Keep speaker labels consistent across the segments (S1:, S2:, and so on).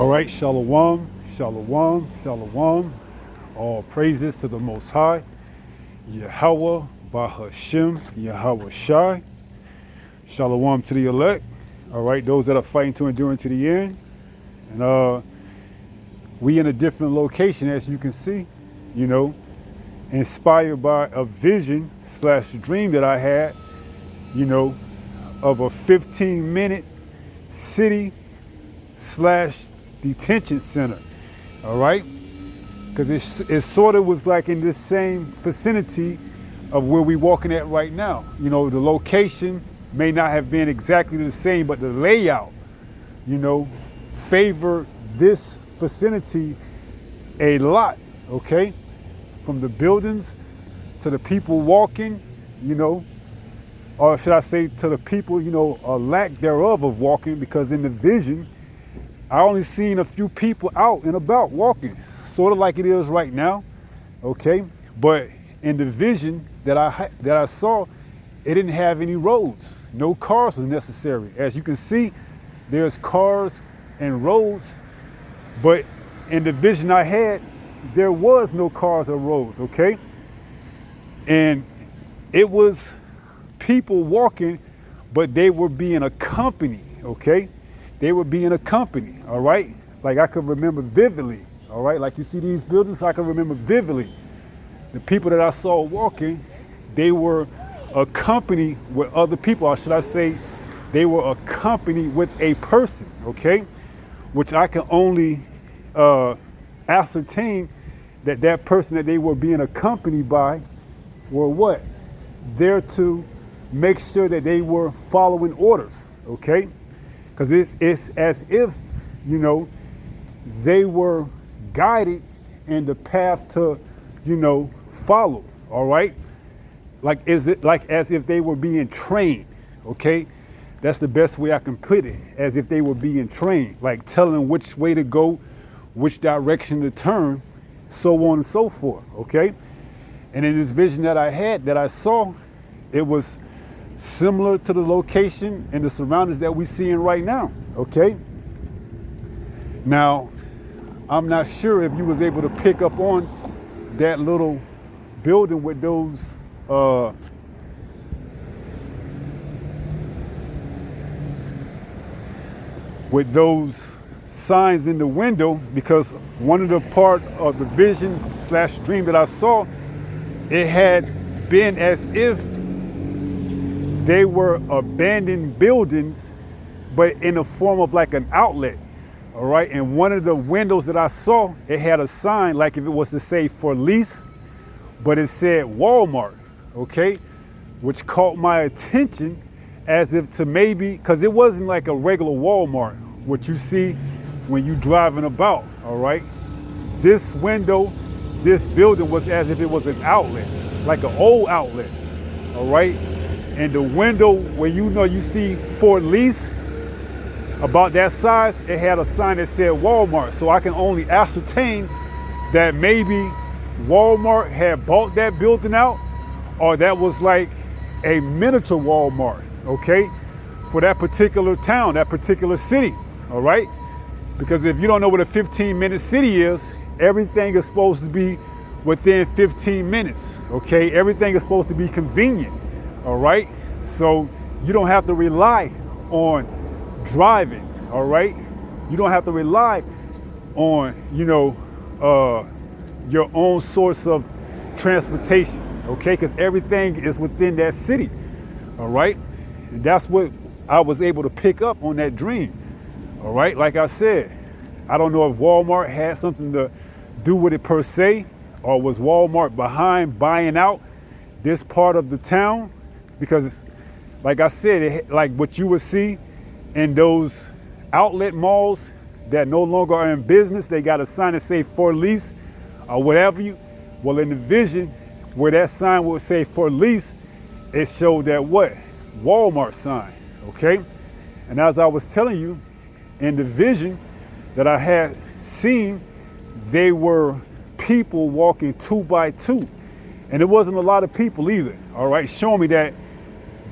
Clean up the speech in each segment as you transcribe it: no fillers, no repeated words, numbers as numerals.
S1: All right, shalom, shalom, shalom. All praises to the Most High, Yahweh, Bahashem, Yahweh Shai. Shalom to the elect. All right, those that are fighting to endure to the end. And we in a different location, as you can see, inspired by a vision / dream that I had, of a 15-minute city / detention center. All right, because it sort of was like in this same vicinity of where we walking at right now. The location may not have been exactly the same, but the layout, favored this vicinity a lot, okay? From the buildings to the people walking, or should I say to the people, a lack thereof of walking, because in the vision, I only seen a few people out and about walking, sort of like it is right now, okay? But in the vision that I saw, it didn't have any roads. No cars was necessary. As you can see, there's cars and roads, but in the vision I had, there was no cars or roads, okay? And it was people walking, but they were being accompanied, okay? They were being accompanied, all right? Like I could remember vividly, all right? Like you see these buildings, I can remember vividly. The people that I saw walking, they were accompanied with other people, or should I say, they were accompanied with a person, okay? Which I can only ascertain that person that they were being accompanied by were what? There to make sure that they were following orders, okay? Because it's as if, they were guided in the path to, follow, all right? Like, is it like as if they were being trained, okay? That's the best way I can put it, as if they were being trained, like telling which way to go, which direction to turn, so on and so forth, okay? And in this vision that I had, that I saw, it was similar to the location and the surroundings that we're seeing right now, okay? Now, I'm not sure if you was able to pick up on that little building with those signs in the window, because one of the part of the vision / dream that I saw, it had been as if they were abandoned buildings, but in the form of like an outlet, all right? And one of the windows that I saw, it had a sign like if it was to say for lease, but it said Walmart, okay? Which caught my attention as if to maybe, because it wasn't like a regular Walmart, what you see when you driving about, all right? This window, this building was as if it was an outlet, like an old outlet, all right? And the window where you see for lease, about that size, it had a sign that said Walmart. So I can only ascertain that maybe Walmart had bought that building out, or that was like a miniature Walmart, okay? For that particular town, that particular city, all right? Because if you don't know what a 15-minute city is, everything is supposed to be within 15 minutes, okay? Everything is supposed to be convenient, all right? So you don't have to rely on driving, all right? You don't have to rely on, your own source of transportation, okay? Because everything is within that city, all right? And that's what I was able to pick up on that dream, all right? Like I said, I don't know if Walmart had something to do with it per se, or was Walmart behind buying out this part of the town? Because, like I said, like what you would see in those outlet malls that no longer are in business, they got a sign that say for lease or whatever well, in the vision where that sign would say for lease, it showed that what? Walmart sign, okay? And as I was telling you, in the vision that I had seen, they were people walking 2 by 2. And it wasn't a lot of people either, all right? Showing me that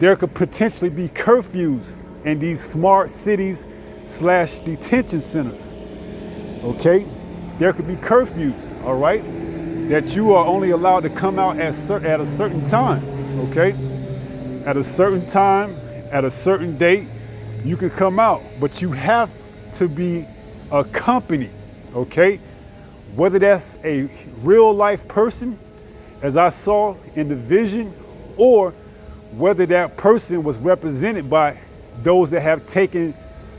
S1: there could potentially be curfews in these smart cities / detention centers. okay? There could be curfews, all right? That you are only allowed to come out at a certain time, okay? At a certain time, at a certain date, you can come out, but you have to be accompanied, okay? Whether that's a real life person, as I saw in the vision, or whether that person was represented by those that have taken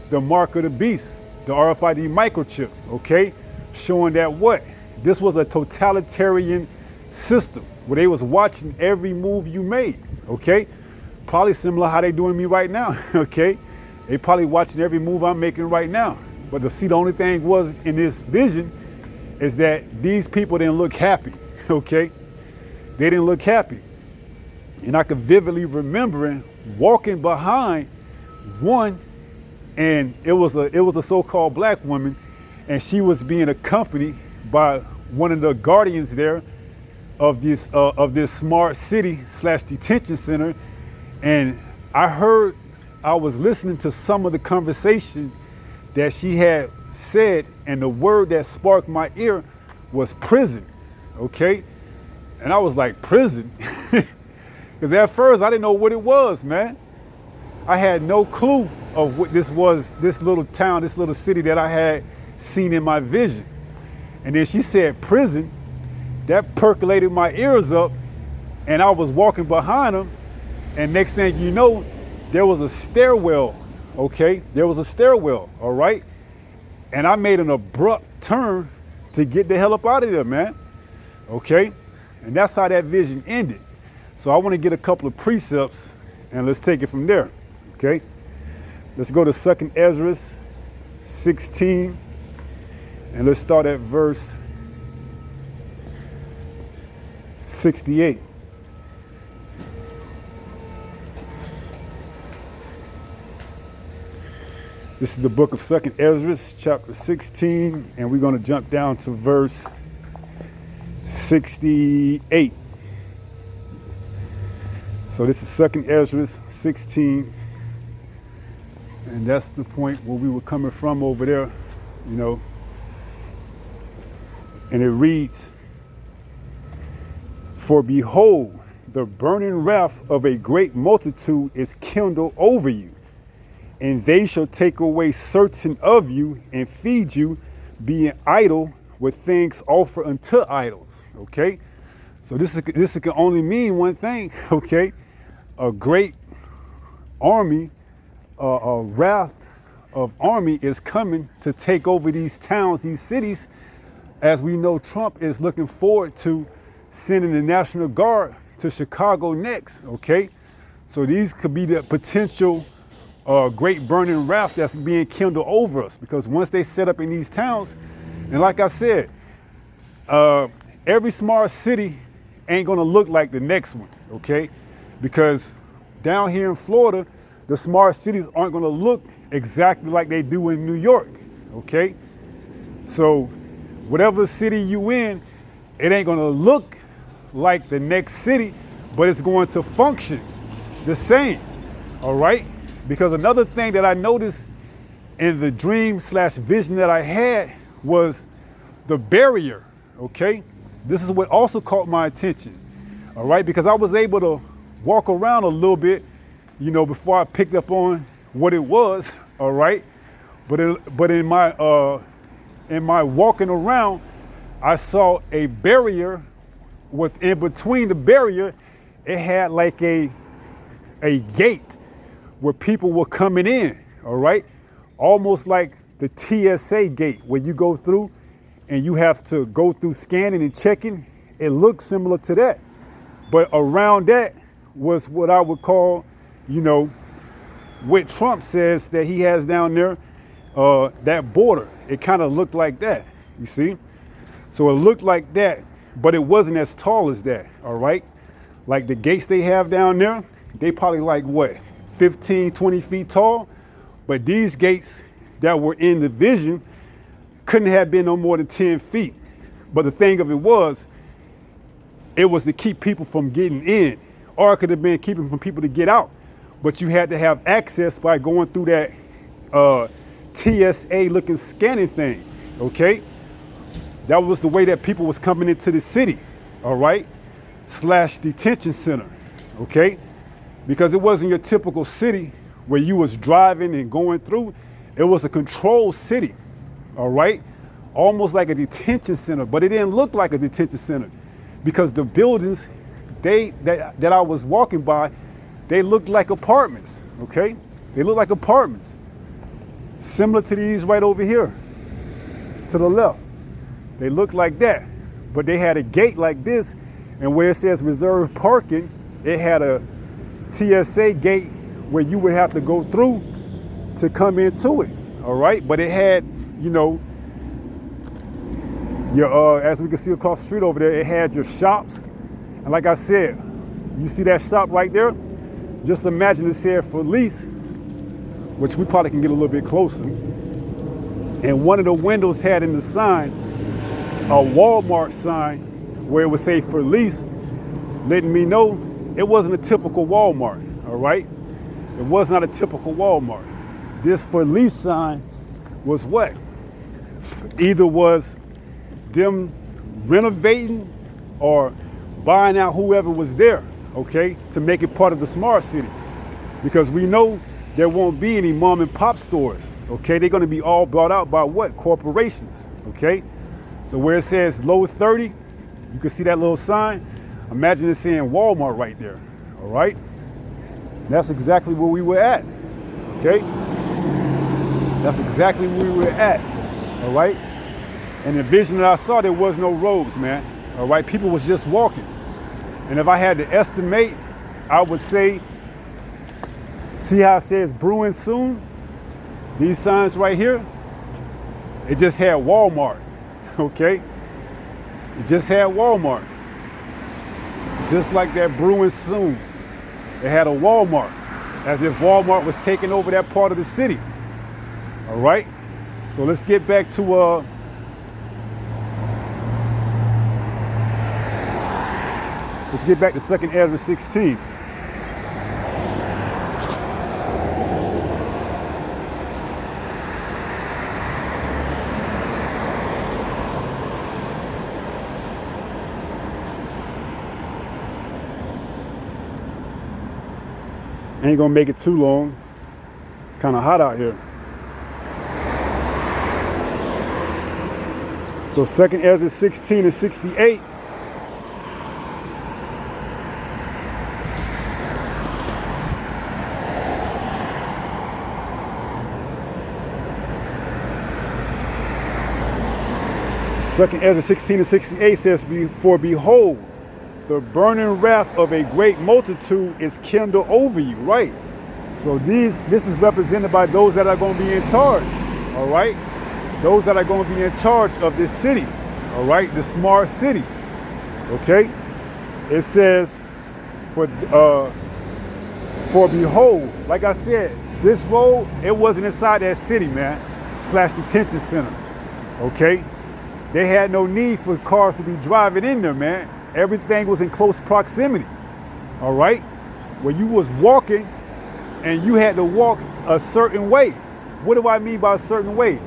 S1: the mark of the beast, the RFID microchip, okay? Showing that what? This was a totalitarian system where they was watching every move you made, okay? Probably similar how they doing me right now, okay? They probably watching every move I'm making right now. But the only thing was in this vision is that these people didn't look happy, okay? They didn't look happy. And I could vividly remember walking behind one, and it was a so-called black woman, and she was being accompanied by one of the guardians there of this smart city / detention center. And I was listening to some of the conversation that she had said, and the word that sparked my ear was prison, okay? And I was like, prison? Because at first I didn't know what it was, man. I had no clue of what this was, this little town, this little city that I had seen in my vision. And then she said prison. That percolated my ears up, and I was walking behind them, and next thing you know, there was a stairwell, okay? There was a stairwell, all right? And I made an abrupt turn to get the hell up out of there, man, okay? And that's how that vision ended. So I want to get a couple of precepts, and let's take it from there, okay? Let's go to 2nd Ezra 16, and let's start at verse 68. This is the book of 2nd Ezra, chapter 16, and we're going to jump down to verse 68. So this is 2nd Ezra 16, and that's the point where we were coming from over there, you know. And it reads, "For behold, the burning wrath of a great multitude is kindled over you, and they shall take away certain of you and feed you, being idle with things offered unto idols." Okay, so this can only mean one thing. Okay, a great army, a wrath of army is coming to take over these towns, these cities. As we know, Trump is looking forward to sending the National Guard to Chicago next. Okay, so these could be the potential great burning wrath that's being kindled over us, because once they set up in these towns, and like I said, every smart city ain't gonna look like the next one, okay? Because down here in Florida, the smart cities aren't gonna look exactly like they do in New York, okay? So whatever city you in, it ain't gonna look like the next city, but it's going to function the same, all right? Because another thing that I noticed in the dream / vision that I had was the barrier, okay? This is what also caught my attention, all right? Because I was able to walk around a little bit, you know, before I picked up on what it was, all right? But in my walking around, I saw a barrier. In between the barrier, it had like a gate where people were coming in, all right? Almost like the TSA gate where you go through and you have to go through scanning and checking. It looked similar to that. But around that was what I would call, you know, what Trump says that he has down there, that border. It kind of looked like that, you see? So it looked like that, but it wasn't as tall as that, all right? Like the gates they have down there, they probably like what, 15, 20 feet tall? But these gates that were in the vision couldn't have been no more than 10 feet. But the thing of it was to keep people from getting in, or it could have been keeping from people to get out. But you had to have access by going through that TSA looking scanning thing, okay? That was the way that people was coming into the city, all right? Slash detention center, okay? Because it wasn't your typical city where you was driving and going through. It was a controlled city, all right? Almost like a detention center, but it didn't look like a detention center because the buildings that I was walking by, they looked like apartments, okay? They looked like apartments, similar to these right over here, to the left. They looked like that, but they had a gate like this, and where it says reserved parking, it had a TSA gate where you would have to go through to come into it, all right? But it had, you know, your, as we can see across the street over there, it had your shops. And like I said, you see that shop right there? Just imagine it said for lease, which we probably can get a little bit closer. And one of the windows had in the sign, a Walmart sign, where it would say for lease, letting me know it wasn't a typical Walmart, all right? It was not a typical Walmart. This for lease sign was what? Either was them renovating or buying out whoever was there, okay, to make it part of the smart city. Because we know there won't be any mom and pop stores, okay? They're gonna be all bought out by what? Corporations, okay? So where it says low 30, you can see that little sign. Imagine it saying Walmart right there, all right? That's exactly where we were at, okay? That's exactly where we were at, all right? And the vision that I saw, there was no roads, man, all right? People was just walking. And if I had to estimate, I would say, see how it says brewing soon? These signs right here, it just had Walmart, okay? It just had Walmart. Just like that brewing soon. It had a Walmart, as if Walmart was taking over that part of the city, all right? So let's get back to, let's get back to 2nd Ezra 16. Ain't gonna make it too long. It's kind of hot out here. So 2nd Ezra 16 and 68. Second Ezra 16 and 68 says, for behold, the burning wrath of a great multitude is kindled over you, right? So this is represented by those that are going to be in charge, all right? Those that are going to be in charge of this city, all right? The smart city, okay? It says, for behold, like I said, this road, it wasn't inside that city, man, slash detention center, okay? They had no need for cars to be driving in there, man. Everything was in close proximity, all right? Where you was walking and you had to walk a certain way. What do I mean by a certain way?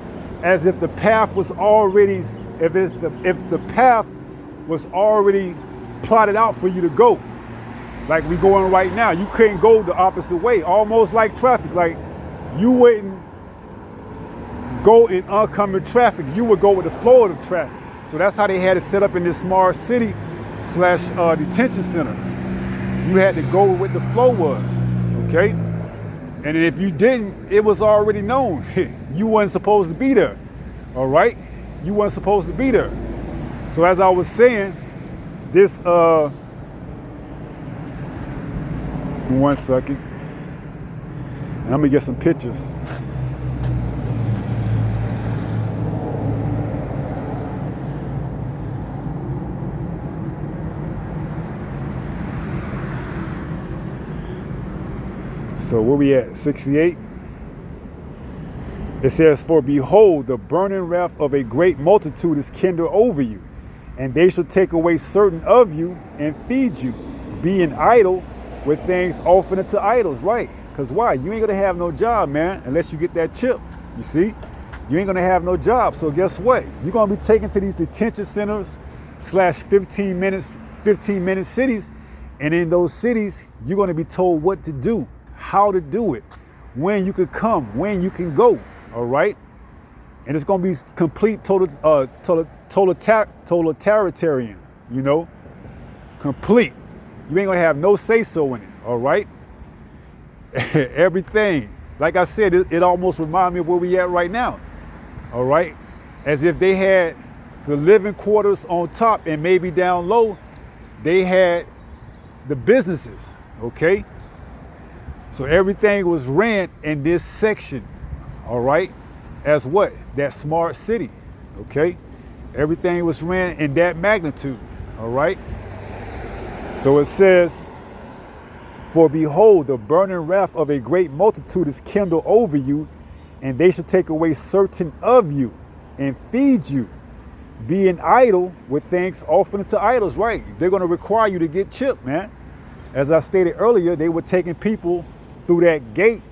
S1: As if the path was already, if the path was already plotted out for you to go. Like we going right now, you couldn't go the opposite way, almost like traffic. Like you wouldn't go in oncoming traffic, you would go with the flow of the traffic. So that's how they had it set up in this smart city slash detention center. You had to go with the flow was, okay? And if you didn't, it was already known. You wasn't supposed to be there, all right? You wasn't supposed to be there. So as I was saying, this, one second, and I'm gonna get some pictures. So where we at, 68? It says, for behold, the burning wrath of a great multitude is kindled over you, and they shall take away certain of you and feed you, being idle with things offered unto idols, right? Because why? You ain't gonna have no job, man, unless you get that chip, you see? you ain't gonna have no job. So guess what? You're gonna be taken to these detention centers slash 15-minute cities. And in those cities, you're gonna be told what to do, how to do it, when you can come, when you can go, all right? And it's gonna be complete totalitarian, you know? Complete. You ain't gonna have no say-so in it, all right? Everything. Like I said, it almost reminds me of where we at right now, all right? As if they had the living quarters on top and maybe down low, they had the businesses, okay? So everything was ran in this section, all right? As what? That smart city, okay? Everything was ran in that magnitude, all right? So it says, for behold, the burning wrath of a great multitude is kindled over you, and they shall take away certain of you and feed you, being idle with things offered unto idols, right? They're gonna require you to get chipped, man. As I stated earlier, they were taking people through that gate,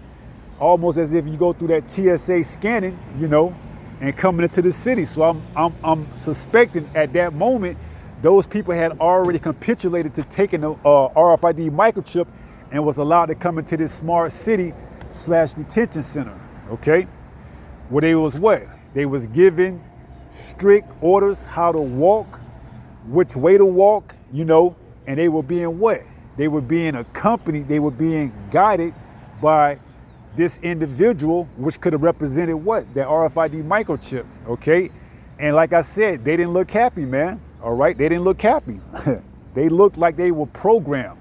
S1: almost as if you go through that TSA scanning, you know, and coming into the city. So I'm suspecting at that moment, those people had already capitulated to taking the RFID microchip and was allowed to come into this smart city slash detention center, okay? Where they was what? They was given strict orders how to walk, which way to walk, you know, and they were being what? They were being accompanied, they were being guided by this individual, which could have represented what? That RFID microchip, okay? And like I said, they didn't look happy, man, all right? They didn't look happy. They looked like they were programmed,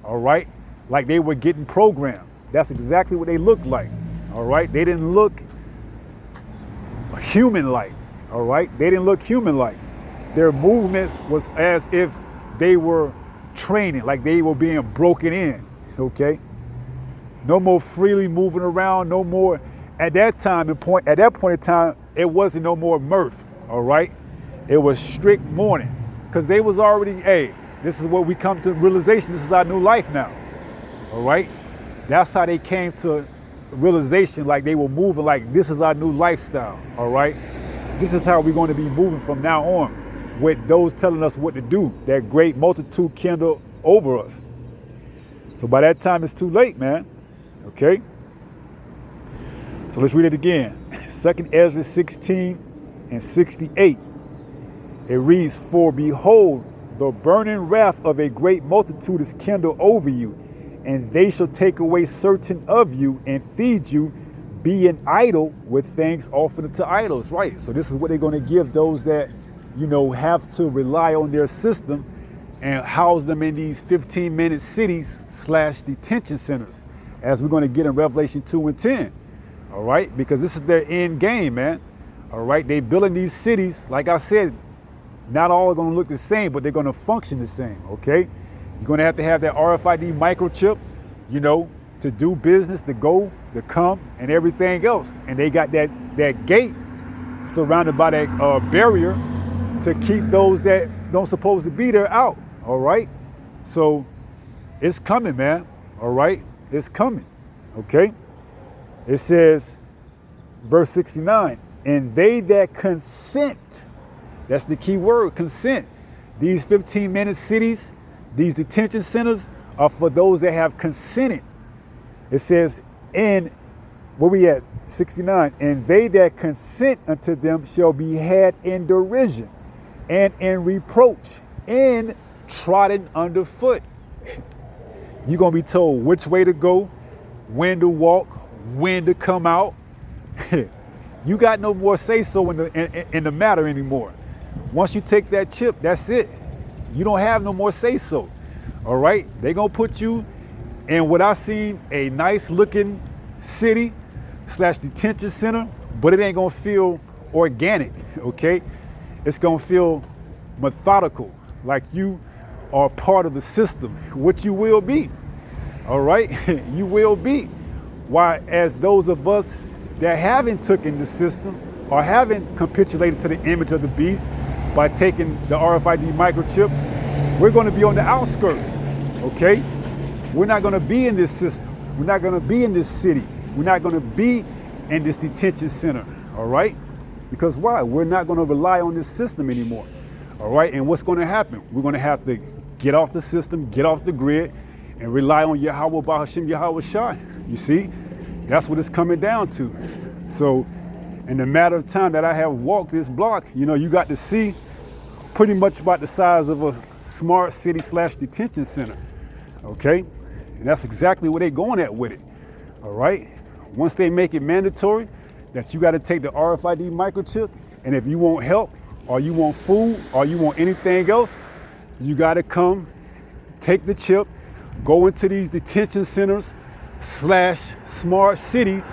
S1: all right? Like they were getting programmed. That's exactly what they looked like, all right? They didn't look human-like, all right? They didn't look human-like. Their movements was as if they were training, like they were being broken in, okay? No more freely moving around, no more. At that point in time, it wasn't no more mirth, all right? It was strict mourning, because they was already, hey, this is what we come to realization, this is our new life now, all right? That's how they came to realization, like they were moving, like this is our new lifestyle, all right? This is how we're going to be moving from now on, with those telling us what to do, that great multitude kindled over us. So by that time, it's too late, man, okay? So let's read it again. 2 Ezra 16 and 68. It reads, for behold, the burning wrath of a great multitude is kindled over you, and they shall take away certain of you and feed you, being idle with things offered unto idols, right? So this is what they're going to give those that, you know, have to rely on their system and house them in these 15-minute cities slash detention centers, as we're going to get in Revelation 2 and 10, all right? Because this is their end game, man, all right? They building these cities, like I said, not all are going to look the same, but they're going to function the same, okay? You're going to have that RFID microchip, you know, to do business, to go, to come, and everything else. And they got that gate surrounded by that barrier to keep those that don't supposed to be there out, all right? So it's coming, man, all right? It's coming, okay? It says, verse 69, and they that consent, that's the key word, consent. These 15-minute cities, these detention centers are for those that have consented. It says, and where we at? 69, and they that consent unto them shall be had in derision and in reproach and trodden underfoot. You're going to be told which way to go, when to walk, when to come out. You got no more say-so in the matter anymore. Once you take that chip, that's it. You don't have no more say-so, all right? They're going to put you in what I seen, a nice-looking city slash detention center, but it ain't going to feel organic, okay? It's going to feel methodical, like you are part of the system, which you will be, all right? You will be. Why, as those of us that haven't taken the system or haven't capitulated to the image of the beast by taking the RFID microchip, we're going to be on the outskirts, okay? We're not going to be in this system. We're not going to be in this city. We're not going to be in this detention center, all right? Because why? We're not going to rely on this system anymore, all right? And what's going to happen? We're going to have to get off the system, get off the grid, and rely on Yahweh Bahashim Yahweh Shai. You see? That's what it's coming down to. So in the matter of time that I have walked this block, you know, you got to see pretty much about the size of a smart city / detention center, okay? And that's exactly where they're going at with it, all right? Once they make it mandatory that you got to take the RFID microchip, and if you want help or you want food or you want anything else, you got to come take the chip, go into these detention centers / smart cities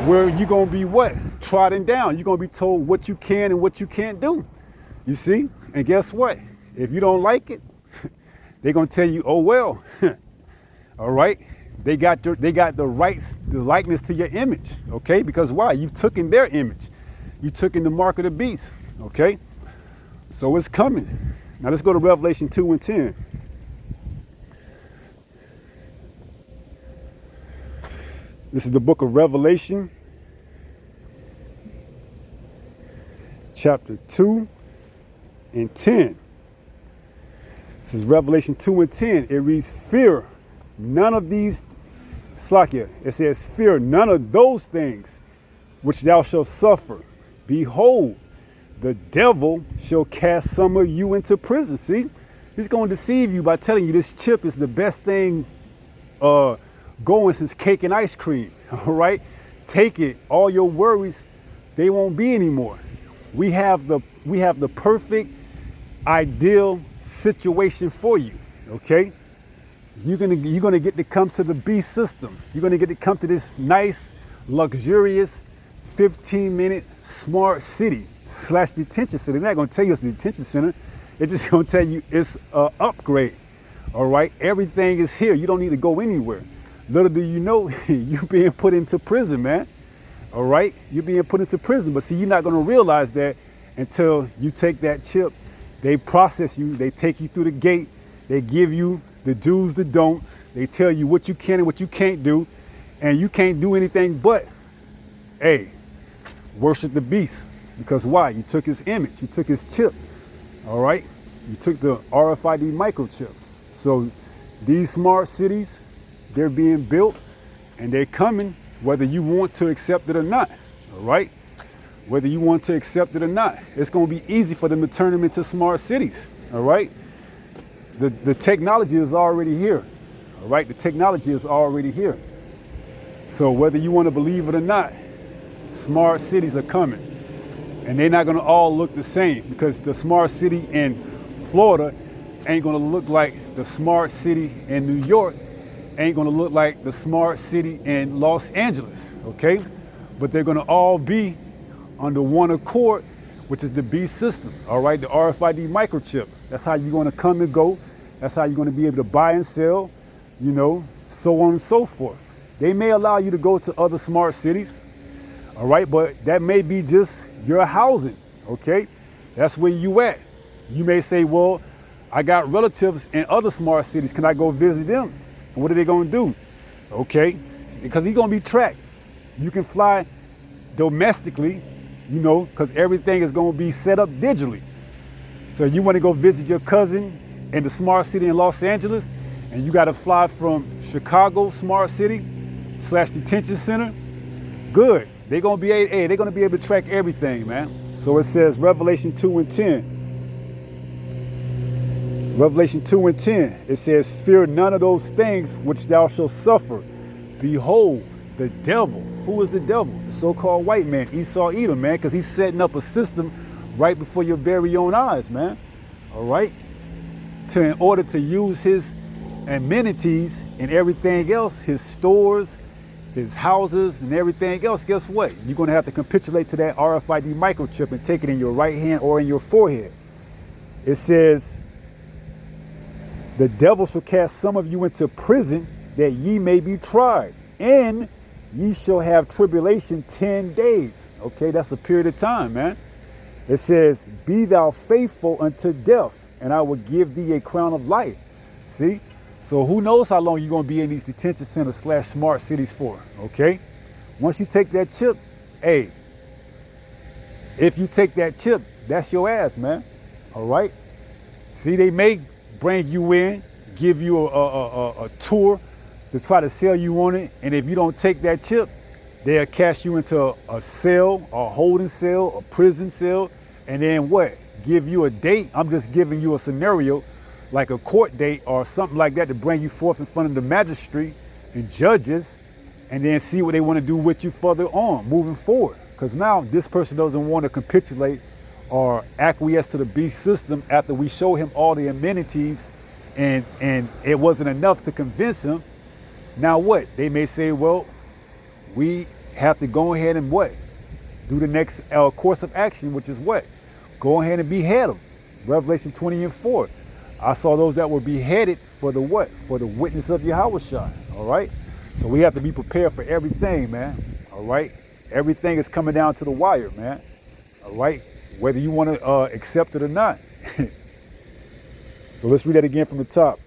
S1: where you're going to be what? Trodden down. You're going to be told what you can and what you can't do. You see? And guess what? If you don't like it, they're going to tell you, oh, well, all right? They got the rights, the likeness to your image, okay? Because why? You've taken their image. You took in the mark of the beast, okay? So it's coming. Now let's go to Revelation 2 and 10. This is the book of Revelation, chapter 2 and 10. This is Revelation 2 and 10. It reads, fear none of these, Slakia, it says, fear none of those things which thou shalt suffer. Behold, the devil shall cast some of you into prison. See, he's going to deceive you by telling you this chip is the best thing going since cake and ice cream. All right, take it. All your worries, they won't be anymore. We have the perfect, ideal situation for you. Okay, you're gonna get to come to the B system. You're gonna get to come to this nice, luxurious, 15-minute smart city / detention center. They're not gonna tell you it's a detention center. They're just gonna tell you it's an upgrade. All right, everything is here. You don't need to go anywhere. Little do you know, you're being put into prison, man. All right, you're being put into prison. But see, you're not gonna realize that until you take that chip. They process you. They take you through the gate. They give you the do's, the don'ts. They tell you what you can and what you can't do. And you can't do anything but, hey, worship the beast. Because why? You took his image. You took his chip. All right? You took the RFID microchip. So these smart cities, they're being built and they're coming whether you want to accept it or not. All right? Whether you want to accept it or not. It's going to be easy for them to turn them into smart cities. All right? The technology is already here. All right? The technology is already here. So whether you want to believe it or not, smart cities are coming. And they're not going to all look the same because the smart city in Florida ain't going to look like the smart city in New York, ain't going to look like the smart city in Los Angeles, okay? But they're going to all be under one accord, which is the B system, all right? The RFID microchip. That's how you're going to come and go. That's how you're going to be able to buy and sell, you know, so on and so forth. They may allow you to go to other smart cities, all right? But that may be just your housing, okay? That's where you at. You may say, well, I got relatives in other smart cities. Can I go visit them? And what are they going to do? Okay, because he's going to be tracked. You can fly domestically, you know, because everything is going to be set up digitally. So you want to go visit your cousin in the smart city in Los Angeles, and you got to fly from Chicago smart city / detention center. Good. They're going to be they're going to be able to track everything, man. So it says Revelation 2 and 10. Revelation 2 and 10, it says, fear none of those things which thou shalt suffer. Behold, the devil. Who is the devil? The so-called white man, Esau Edom, man, because he's setting up a system right before your very own eyes, man. All right? In order to use his amenities and everything else, his stores, his houses and everything else, guess what? You're going to have to capitulate to that RFID microchip and take it in your right hand or in your forehead. It says, the devil shall cast some of you into prison that ye may be tried, and ye shall have tribulation 10 days. Okay, that's a period of time, man. It says, be thou faithful unto death, and I will give thee a crown of life. See? So who knows how long you're going to be in these detention centers / smart cities for, okay? Once you take that chip, hey, if you take that chip, that's your ass, man. All right? See, they may bring you in, give you a tour to try to sell you on it, and if you don't take that chip, they'll cast you into a cell, a holding cell, a prison cell, and then what? Give you a date. I'm just giving you a scenario, like a court date or something like that, to bring you forth in front of the magistrate and judges, and then see what they want to do with you further on, moving forward. Because now this person doesn't want to capitulate or acquiesce to the beast system after we show him all the amenities, and it wasn't enough to convince him. Now what? They may say, well, we have to go ahead and what? Do the next course of action, which is what? Go ahead and behead them. Revelation 20:4. I saw those that were beheaded for the what? For the witness of Yahushua. All right? So we have to be prepared for everything, man. All right? Everything is coming down to the wire, man. All right? Whether you want to accept it or not. So let's read that again from the top.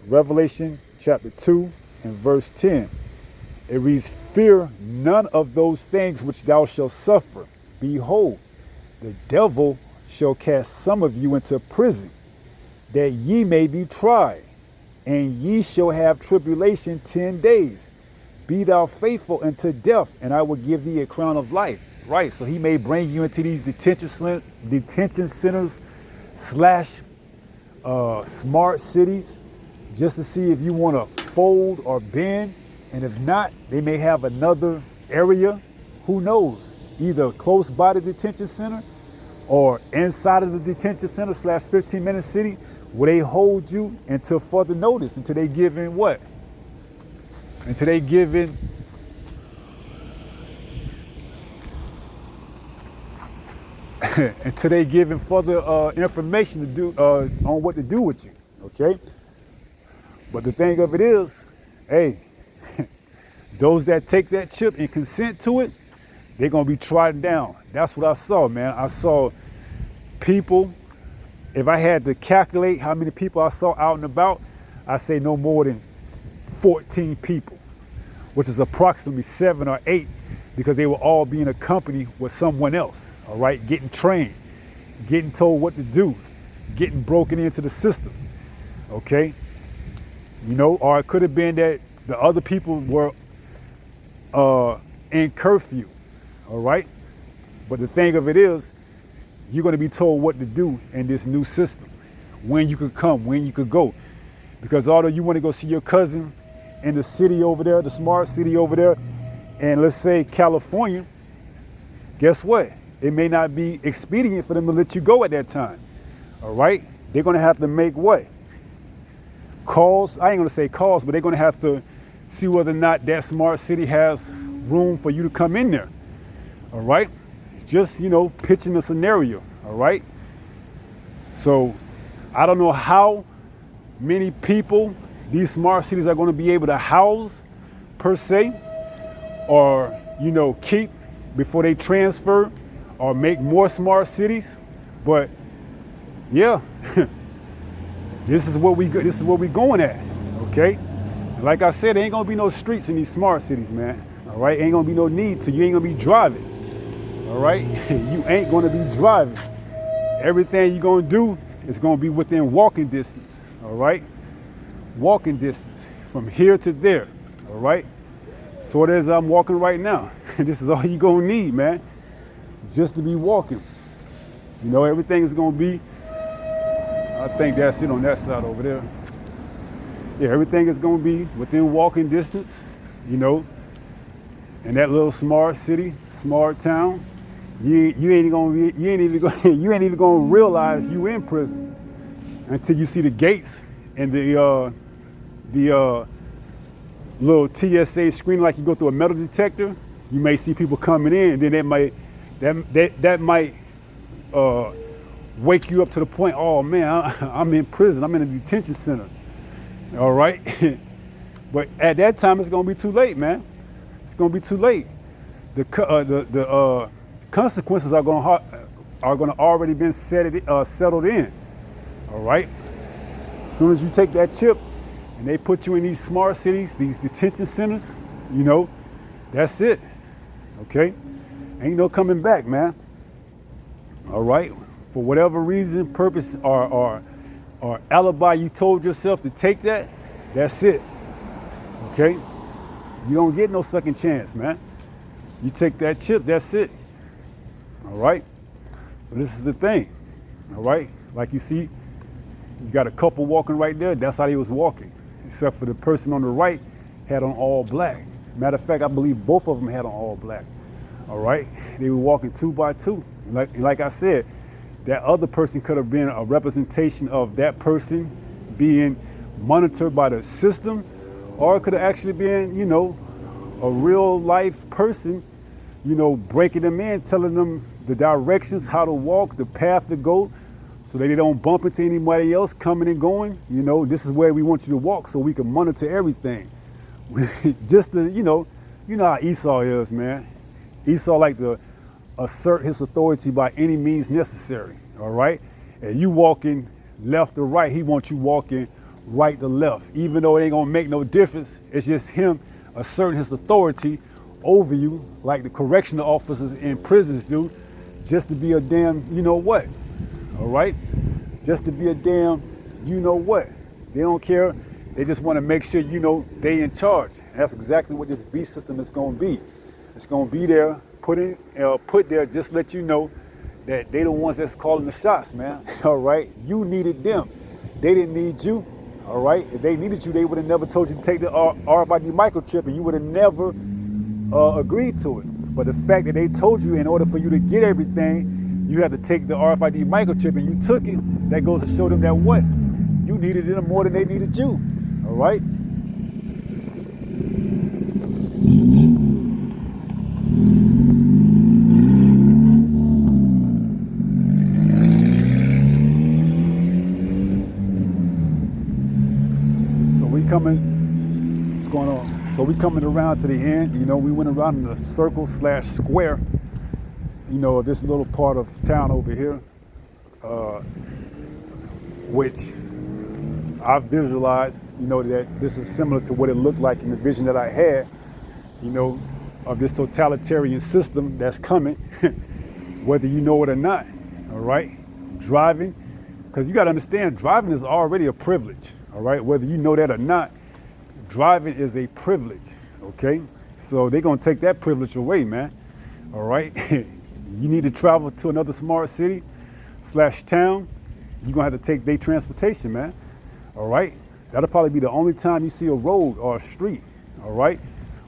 S1: Revelation chapter 2 and verse 10. It reads, fear none of those things which thou shalt suffer. Behold, the devil shall cast some of you into prison, that ye may be tried, and ye shall have tribulation 10 days. Be thou faithful unto death, and I will give thee a crown of life. Right, so he may bring you into these detention centers slash smart cities, just to see if you want to fold or bend. And if not, they may have another area, who knows, either close by the detention center or inside of the detention center slash 15-minute city, where they hold you until further notice, until they give in what? Until they give in until they give in further information to do on what to do with you, okay? But the thing of it is, hey, those that take that chip and consent to it, they're gonna be trodden down. That's what I saw, man. I saw people, if I had to calculate how many people I saw out and about, I say no more than 14 people, which is approximately 7 or 8, because they were all being accompanied with someone else, all right? Getting trained, getting told what to do, getting broken into the system, okay? You know, or it could have been that the other people were in curfew, all right? But the thing of it is, you're gonna be told what to do in this new system, when you could come, when you could go. Because although you wanna go see your cousin in the city over there, the smart city over there, and let's say California, guess what? It may not be expedient for them to let you go at that time, all right? They're gonna have to make what? Calls, I ain't gonna say calls, but they're gonna have to see whether or not that smart city has room for you to come in there, all right? Just, you know, pitching a scenario, all right? So I don't know how many people these smart cities are gonna be able to house per se, or, you know, keep before they transfer or make more smart cities. But yeah, this is what we going at, okay? And like I said, there ain't gonna be no streets in these smart cities, man. All right, ain't gonna be no need to. You ain't gonna be driving. All right, you ain't gonna be driving. Everything you're gonna do is gonna be within walking distance. All right, walking distance from here to there. All right, sort of as I'm walking right now. This is all you gonna need, man, just to be walking. You know, everything is gonna be. I think that's it on that side over there. Yeah, everything is gonna be within walking distance, you know, in that little smart city, smart town. You ain't even gonna realize you in prison until you see the gates and the little TSA screen, like you go through a metal detector. You may see people coming in, and then that might wake you up to the point, oh man, I'm in prison, I'm in a detention center. All right. But at that time, it's gonna be too late, man. It's gonna be too late. The consequences are gonna already been settled in. All right. As soon as you take that chip and they put you in these smart cities, these detention centers, you know, that's it. okay? Ain't no coming back, man. All right? For whatever reason, purpose, or alibi you told yourself to take that, that's it, okay? You don't get no second chance, man. You take that chip, that's it, all right? So this is the thing, all right? Like you see, you got a couple walking right there, that's how they was walking, except for the person on the right had on all black. Matter of fact, I believe both of them had on all black, all right? They were walking 2 by 2. Like I said, that other person could have been a representation of that person being monitored by the system, or it could have actually been, you know, a real life person, you know, breaking them in, telling them the directions, how to walk, the path to go, so that they don't bump into anybody else coming and going. You know, this is where we want you to walk so we can monitor everything. Just to, you know how Esau is, man. Esau like to assert his authority by any means necessary, all right? And you walking left to right, he wants you walking right to left. Even though it ain't gonna make no difference, it's just him asserting his authority over you like the correctional officers in prisons do, just to be a damn you know what, all right? Just to be a damn you know what. They don't care, they just wanna make sure you know they in charge. And that's exactly what this beast system is gonna be. It's gonna be there, put there, just let you know that they the ones that's calling the shots, man. All right, you needed them. They didn't need you. All right, if they needed you, they would have never told you to take the RFID microchip, and you would have never agreed to it. But the fact that they told you in order for you to get everything, you had to take the RFID microchip, and you took it, that goes to show them that what? You needed them more than they needed you. All right. What's going on? So we coming around to the end. You know, we went around in a circle / square, you know, this little part of town over here, which I've visualized, you know, that this is similar to what it looked like in the vision that I had, you know, of this totalitarian system that's coming, whether you know it or not, all right? Driving, because you got to understand, driving is already a privilege. All right, whether you know that or not, driving is a privilege, okay? So they're gonna take that privilege away, man, all right? You need to travel to another smart city / town, you're gonna have to take their transportation, man, all right? That'll probably be the only time you see a road or a street, all right?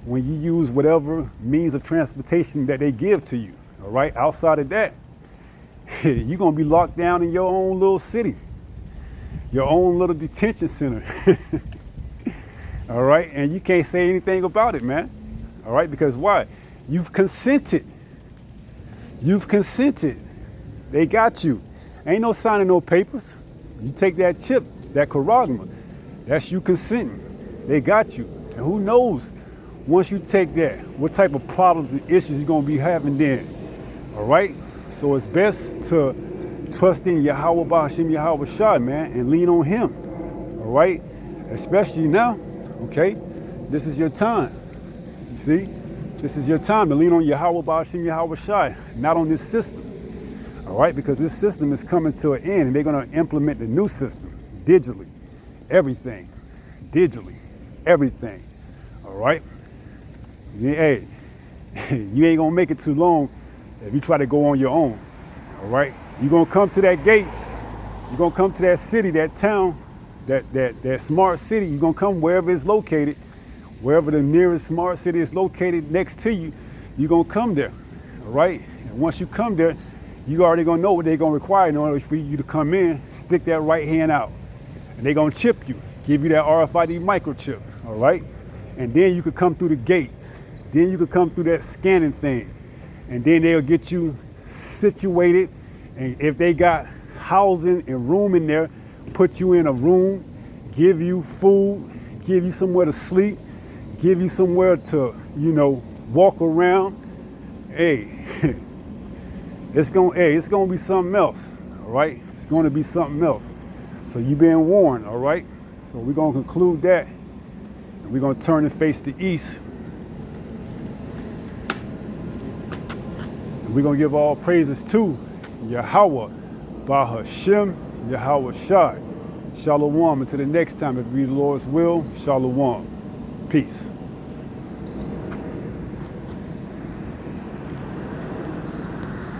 S1: When you use whatever means of transportation that they give to you, all right? Outside of that, you're gonna be locked down in your own little city. Your own little detention center. All right, and you can't say anything about it, man. All right, because why? You've consented. You've consented. They got you. Ain't no signing no papers. You take that chip, that charagma, that's you consenting. They got you. And who knows, once you take that, what type of problems and issues you're gonna be having then. All right, so it's best to trust in Yahweh B'Hashem Yahweh Shai, man, and lean on him, all right? Especially now, okay? This is your time, you see? This is your time to lean on Yahweh B'Hashem Yahweh Shai, not on this system, all right? Because this system is coming to an end, and they're gonna implement the new system, digitally, everything, all right? Hey, you ain't gonna make it too long if you try to go on your own, all right? You're gonna come to that gate, you're gonna come to that city, that town, that smart city, you're gonna come wherever it's located, wherever the nearest smart city is located next to you, you're gonna come there, all right? And once you come there, you already gonna know what they're gonna require in order for you to come in, stick that right hand out, and they're gonna chip you, give you that RFID microchip, all right? And then you could come through the gates, then you could come through that scanning thing, and then they'll get you situated. And if they got housing and room in there, put you in a room, give you food, give you somewhere to sleep, give you somewhere to, you know, walk around. Hey, it's gonna be something else, all right? It's gonna be something else. So you being warned, all right? So we're gonna conclude that, and we're gonna turn and face the east. We're going to give all praises to Yahweh, Bahashem, Yahweh Shai. Shalom. Until the next time, if we the Lord's will, Shalom. Peace.